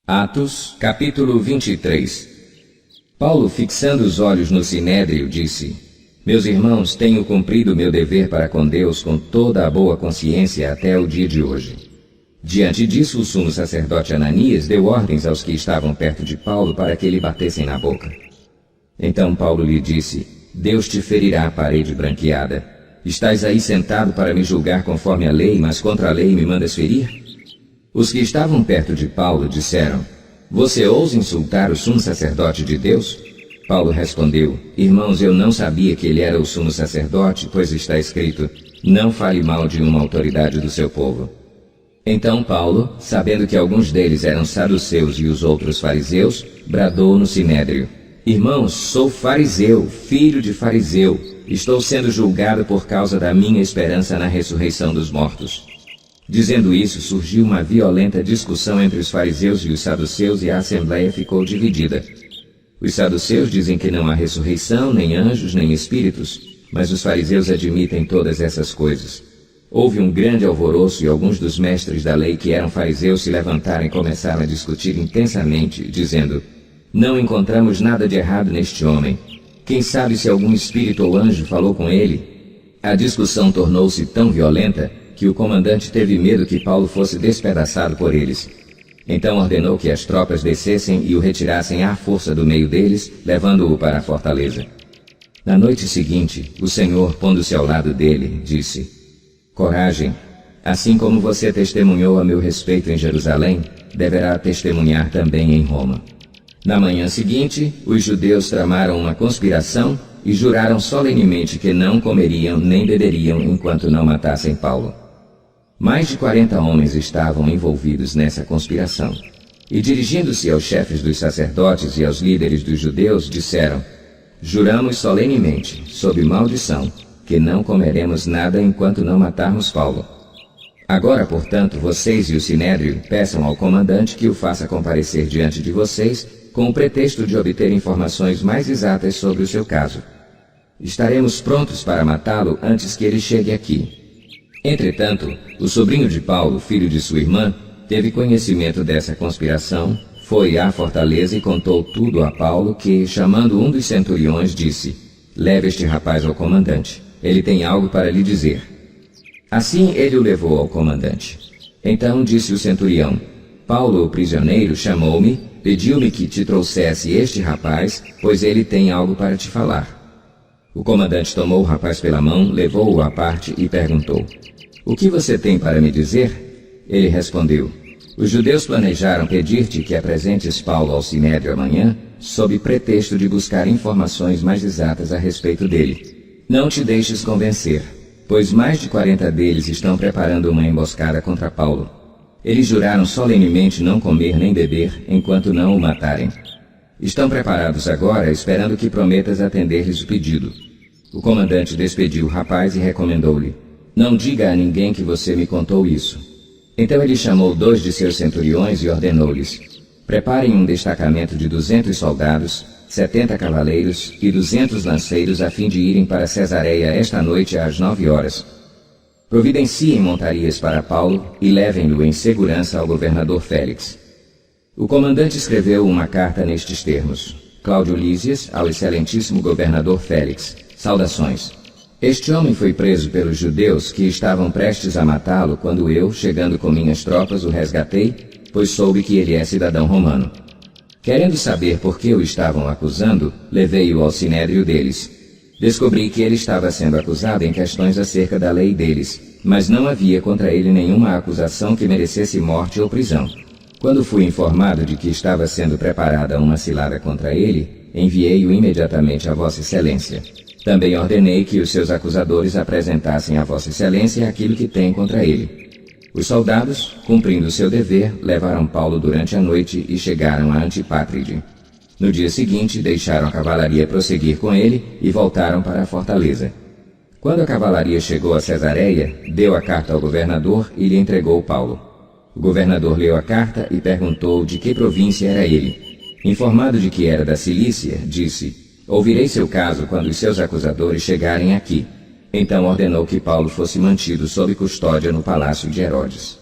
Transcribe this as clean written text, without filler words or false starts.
Atos, capítulo 23. Paulo, fixando os olhos no Sinédrio, disse: Meus irmãos, tenho cumprido meu dever para com Deus com toda a boa consciência até o dia de hoje. Diante disso, o sumo sacerdote Ananias deu ordens aos que estavam perto de Paulo para que lhe batessem na boca. Então Paulo lhe disse: Deus te ferirá a parede branqueada. Estás aí sentado para me julgar conforme a lei, mas contra a lei me mandas ferir? Os que estavam perto de Paulo disseram: Você ousa insultar o sumo sacerdote de Deus? Paulo respondeu: Irmãos, eu não sabia que ele era o sumo sacerdote, pois está escrito: Não fale mal de uma autoridade do seu povo. Então Paulo, sabendo que alguns deles eram saduceus e os outros fariseus, bradou no Sinédrio: Irmãos, sou fariseu, filho de fariseu. Estou sendo julgado por causa da minha esperança na ressurreição dos mortos. Dizendo isso, surgiu uma violenta discussão entre os fariseus e os saduceus e a assembleia ficou dividida. Os saduceus dizem que não há ressurreição, nem anjos, nem espíritos, mas os fariseus admitem todas essas coisas. Houve um grande alvoroço e alguns dos mestres da lei que eram fariseus se levantaram e começaram a discutir intensamente, dizendo: Não encontramos nada de errado neste homem. Quem sabe se algum espírito ou anjo falou com ele? A discussão tornou-se tão violenta que o comandante teve medo que Paulo fosse despedaçado por eles. Então ordenou que as tropas descessem e o retirassem à força do meio deles, levando-o para a fortaleza. Na noite seguinte, o Senhor, pondo-se ao lado dele, disse: Coragem, assim como você testemunhou a meu respeito em Jerusalém, deverá testemunhar também em Roma. Na manhã seguinte, os judeus tramaram uma conspiração e juraram solenemente que não comeriam nem beberiam enquanto não matassem Paulo. Mais de 40 homens estavam envolvidos nessa conspiração. E dirigindo-se aos chefes dos sacerdotes e aos líderes dos judeus, disseram: Juramos solenemente, sob maldição, que não comeremos nada enquanto não matarmos Paulo. Agora, portanto, vocês e o Sinédrio peçam ao comandante que o faça comparecer diante de vocês com o pretexto de obter informações mais exatas sobre o seu caso. Estaremos prontos para matá-lo antes que ele chegue aqui. Entretanto, o sobrinho de Paulo, filho de sua irmã, teve conhecimento dessa conspiração, foi à fortaleza e contou tudo a Paulo, que, chamando um dos centuriões, disse: Leve este rapaz ao comandante. Ele tem algo para lhe dizer. Assim ele o levou ao comandante. Então disse o centurião: Paulo, o prisioneiro, chamou-me, pediu-me que te trouxesse este rapaz, pois ele tem algo para te falar. O comandante tomou o rapaz pela mão, levou-o à parte e perguntou: O que você tem para me dizer? Ele respondeu: Os judeus planejaram pedir-te que apresentes Paulo ao Sinédrio amanhã, sob pretexto de buscar informações mais exatas a respeito dele. Não te deixes convencer, pois mais de 40 deles estão preparando uma emboscada contra Paulo. Eles juraram solenemente não comer nem beber enquanto não o matarem. Estão preparados agora, esperando que prometas atender-lhes o pedido. O comandante despediu o rapaz e recomendou-lhe: Não diga a ninguém que você me contou isso. Então ele chamou 2 de seus centuriões e ordenou-lhes: Preparem um destacamento de 200 soldados, 70 cavaleiros e 200 lanceiros a fim de irem para Cesareia esta noite às 9 horas. Providenciem montarias para Paulo e levem-no em segurança ao governador Félix. O comandante escreveu uma carta nestes termos: Cláudio Lísias, ao excelentíssimo governador Félix. Saudações. Este homem foi preso pelos judeus que estavam prestes a matá-lo quando eu, chegando com minhas tropas, o resgatei, pois soube que ele é cidadão romano. Querendo saber por que o estavam acusando, levei-o ao sinédrio deles. Descobri que ele estava sendo acusado em questões acerca da lei deles, mas não havia contra ele nenhuma acusação que merecesse morte ou prisão. Quando fui informado de que estava sendo preparada uma cilada contra ele, enviei-o imediatamente a Vossa Excelência. Também ordenei que os seus acusadores apresentassem a Vossa Excelência aquilo que tem contra ele. Os soldados, cumprindo seu dever, levaram Paulo durante a noite e chegaram a Antipátride. No dia seguinte, deixaram a cavalaria prosseguir com ele e voltaram para a fortaleza. Quando a cavalaria chegou a Cesareia, deu a carta ao governador e lhe entregou Paulo. O governador leu a carta e perguntou de que província era ele. Informado de que era da Cilícia, disse: Ouvirei seu caso quando os seus acusadores chegarem aqui. Então ordenou que Paulo fosse mantido sob custódia no palácio de Herodes.